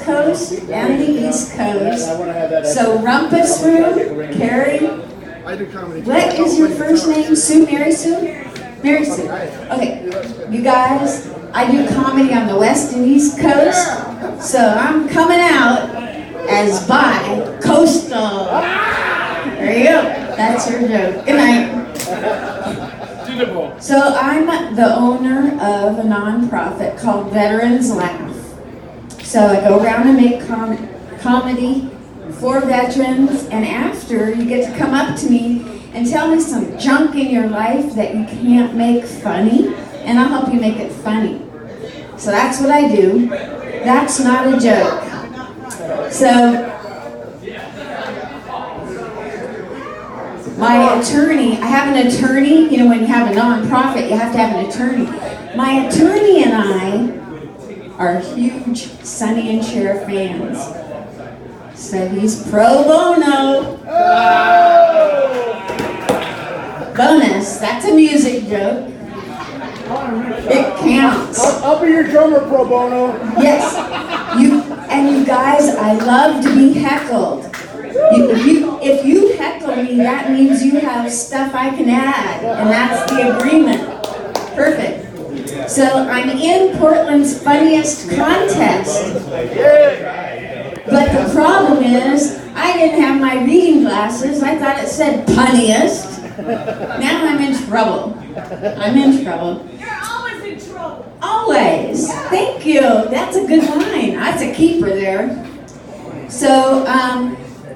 Coast and the East Coast. So Rumpus Room, Kerry, what is your first name? Sue? Mary Sue? Mary Sue. Okay, you guys, I do comedy on the West and East Coast, so I'm coming out as bi-coastal. There you go. That's your joke. Good night. So I'm the owner of a nonprofit called Veterans Laugh. So I go around and make comedy for veterans, and after you get to come up to me and tell me some junk in your life that you can't make funny, and I'll help you make it funny. So that's what I do. That's not a joke. So my attorney, I have an attorney, you know, when you have a nonprofit, you have to have an attorney. My attorney and I are huge Sonny and Cher fans. So he's pro bono. Bonus, that's a music joke. It counts. I'll be your drummer, pro bono. Yes. You guys, I love to be heckled. If you heckle me, that means you have stuff I can add, and that's the agreement. Perfect. So I'm in Portland's funniest contest. But the problem is, I didn't have my reading glasses. I thought it said punniest. Now I'm in trouble. I'm in trouble. You're always in trouble. Always. Thank you. That's a good line. That's a keeper there. So,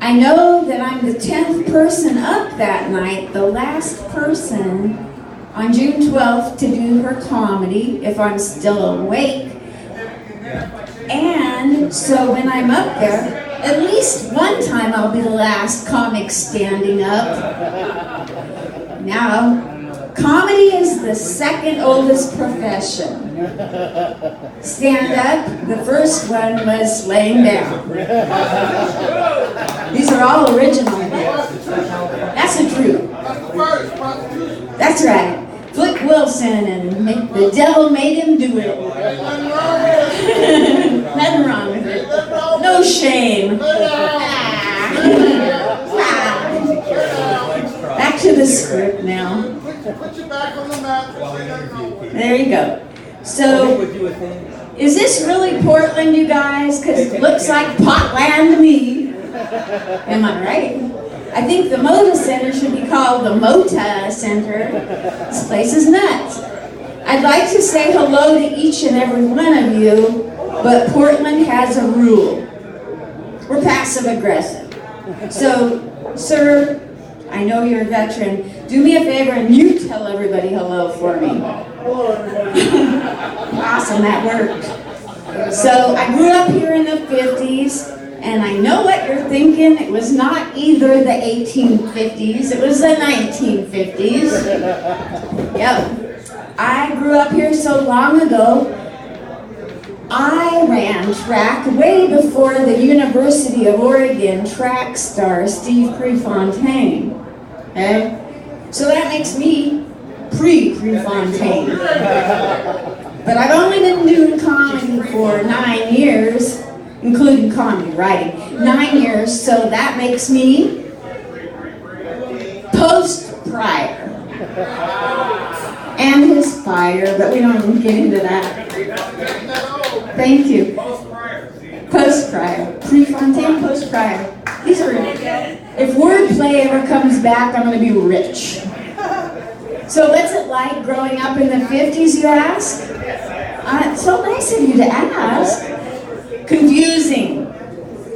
I know that I'm the 10th person up that night, the last person on June 12th to do her comedy, if I'm still awake. And so when I'm up there, at least one time I'll be the last comic standing up. Now, comedy is the second oldest profession. Stand up, the first one was laying down. These are all original. That's the truth. That's right. Flip Wilson and the devil made him do it. Nothing wrong with it. No shame. Back to the script now. There you go. So, is this really Portland, you guys? Because it looks like Potland to me. Am I right? I think the Moda Center should be called the Mota Center. This place is nuts. I'd like to say hello to each and every one of you, but Portland has a rule. We're passive aggressive. So, sir, I know you're a veteran. Do me a favor and you tell everybody hello for me. Awesome, that worked. So I grew up here in the 50s, and I know what you're thinking. It was not either the 1850s, it was the 1950s. Yep. I grew up here so long ago, I ran track way before the University of Oregon track star Steve Prefontaine. Okay? So that makes me pre-Prefontaine. But I've only been doing comedy for 9 years, including comedy writing. 9 years, so that makes me post-prior. And his fire, but we don't get into that. Thank you. Post-prior. Prefontaine, post-prior. These are, if wordplay ever comes back, I'm going to be rich. So what's it like growing up in the 50s, you ask? So nice of you to ask. Confusing.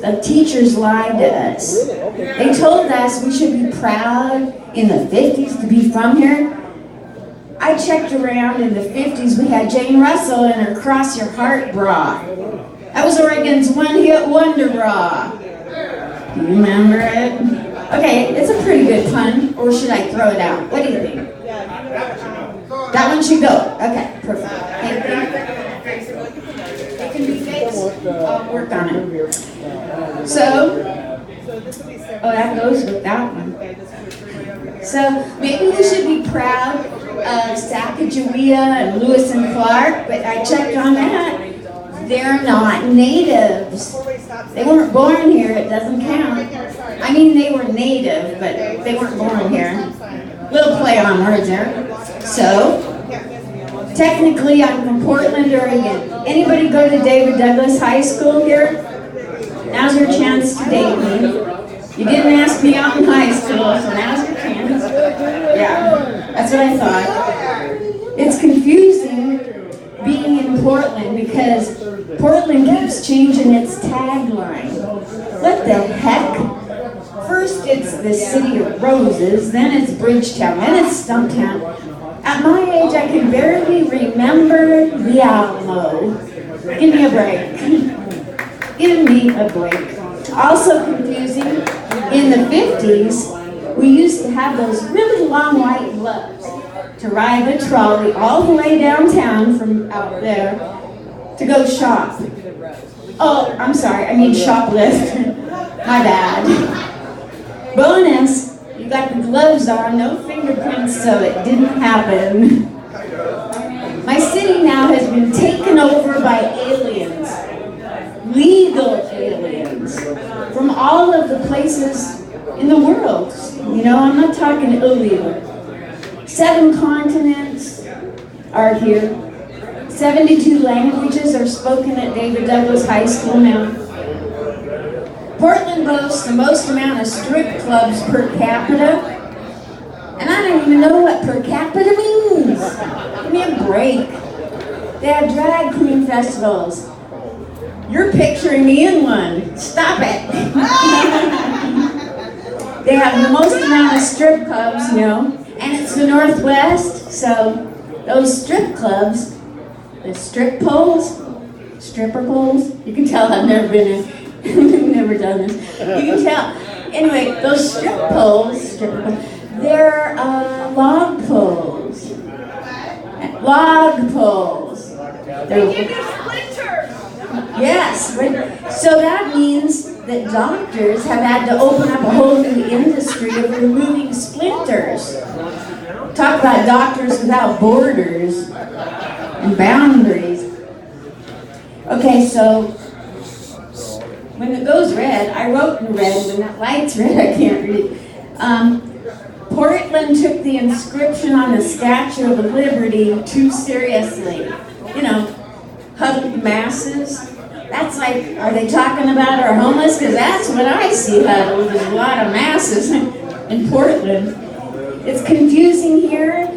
The teachers lied to us. They told us we should be proud in the 50s to be from here. I checked around in the 50s, we had Jane Russell in her Cross Your Heart bra. That was Oregon's one-hit wonder bra. Do you remember it? Okay, it's a pretty good pun, or should I throw it out? What do you think? That one should go. Okay, perfect. Thank you. It can be fixed. I'll work on it. So, that goes with that one. So, maybe we should be proud of Sacagawea and Lewis and Clark, but I checked on that. They're not natives. They weren't born here, it doesn't count. I mean, they were native, but they weren't born here. Little play on words there. So, technically, I'm from Portland, Oregon. Anybody go to David Douglas High School here? Now's your chance to date me. You didn't ask me out in high school, so now's your chance. Yeah, that's what I thought. It's confusing being in Portland because Portland keeps changing its tagline. What the heck? First it's the city of roses, then it's Bridgetown, then it's Stumptown. At my age, I can barely remember the Alamo. Give me a break. Give me a break. Also confusing, in the 50s, we used to have those really long white gloves to ride the trolley all the way downtown from out there to go shop. Oh, I'm sorry, I mean shoplift. My bad. Bonus, you got the gloves on, no fingerprints, so it didn't happen. My city now has been taken over by aliens. Legal aliens. From all of the places in the world. You know, I'm not talking illegal. 7 continents are here. 72 languages are spoken at David Douglas High School now. Portland boasts the most amount of strip clubs per capita. And I don't even know what per capita means. Give me a break. They have drag queen festivals. You're picturing me in one. Stop it. They have the most amount of strip clubs, you know, and it's the Northwest, so those strip clubs, the strip poles, stripper poles, you can tell I've never been in, never done this. You can tell. Anyway, those strip poles, they're log poles. Log poles. They give you splinters. Yes, so that means that doctors have had to open up a whole new industry of removing splinters. Talk about doctors without borders and boundaries. Okay, so when it goes red, I wrote in red. When that light's red, I can't read. Portland took the inscription on the Statue of Liberty too seriously. You know, huddled masses. That's like, are they talking about our homeless? Because that's what I see huddled, is a lot of masses in Portland. It's confusing here.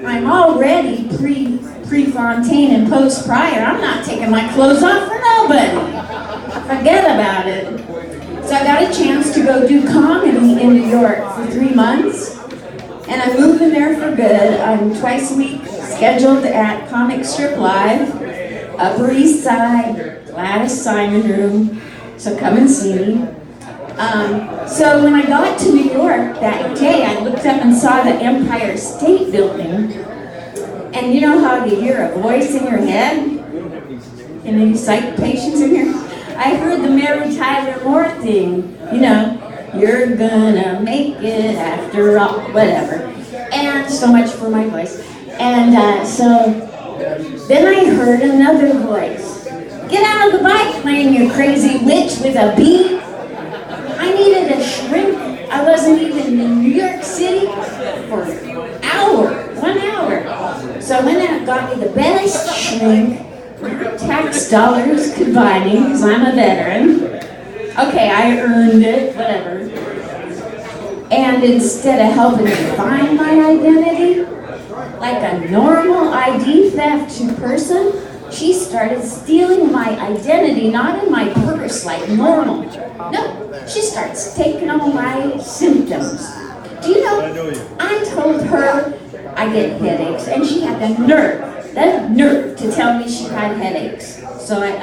I'm already pre-Fontaine and post-Pryor. I'm not taking my clothes off for nobody. Forget about it. So I got a chance to go do comedy in New York for 3 months. And I'm moving there for good. I'm twice a week scheduled at Comic Strip Live, Upper East Side, Gladys Simon Room, so come and see me. So when I got to New York that day, I looked up and saw the Empire State Building. And you know how you hear a voice in your head? And any psych patients in here? I heard the Mary Tyler Moore thing, you know, you're gonna make it after all, whatever. And so much for my voice. And so then I heard another voice. Get out of the bike lane, you crazy witch with a bee. I needed a shrink. I wasn't even in New York City for an hour, 1 hour. So I went out and got me the best shrink tax dollars could buy me, because I'm a veteran. Okay, I earned it, whatever. And instead of helping me find my identity, like a normal ID theft person, she started stealing my identity, not in my purse like normal. No, she starts taking all my symptoms. Do you know, I told her I get headaches, and she had the nerve to tell me she had headaches. So I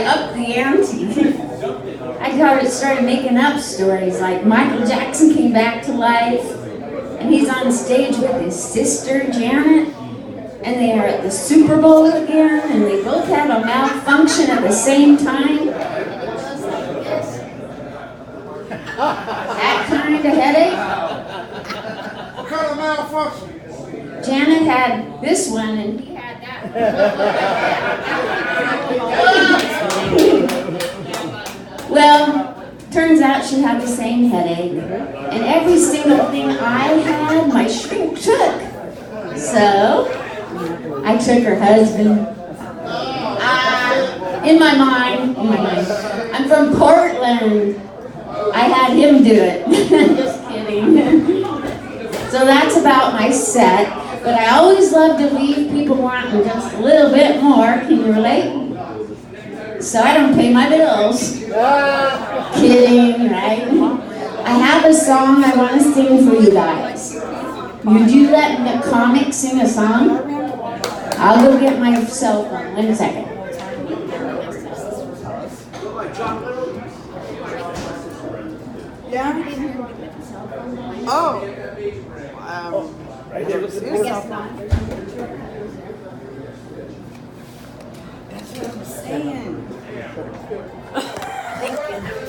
upped the ante. I started making up stories like Michael Jackson came back to life, and he's on stage with his sister Janet, and they are at the Super Bowl again, and they both have a malfunction at the same time. That kind of headache. What kind of malfunction? Janet had this one, and he had that one. Well, turns out she had the same headache, and every single thing I had, my shrink took. So, I took her husband. In my mind, I'm from Portland. I had him do it. Just kidding. So that's about my set. But I always love to leave people wanting just a little bit more. Can you relate? So I don't pay my bills. Kidding, right? I have a song I want to sing for you guys. Would you let the comic sing a song? I'll go get my cell phone. 1 second. Yeah? Oh. That's what I'm saying. Thank you.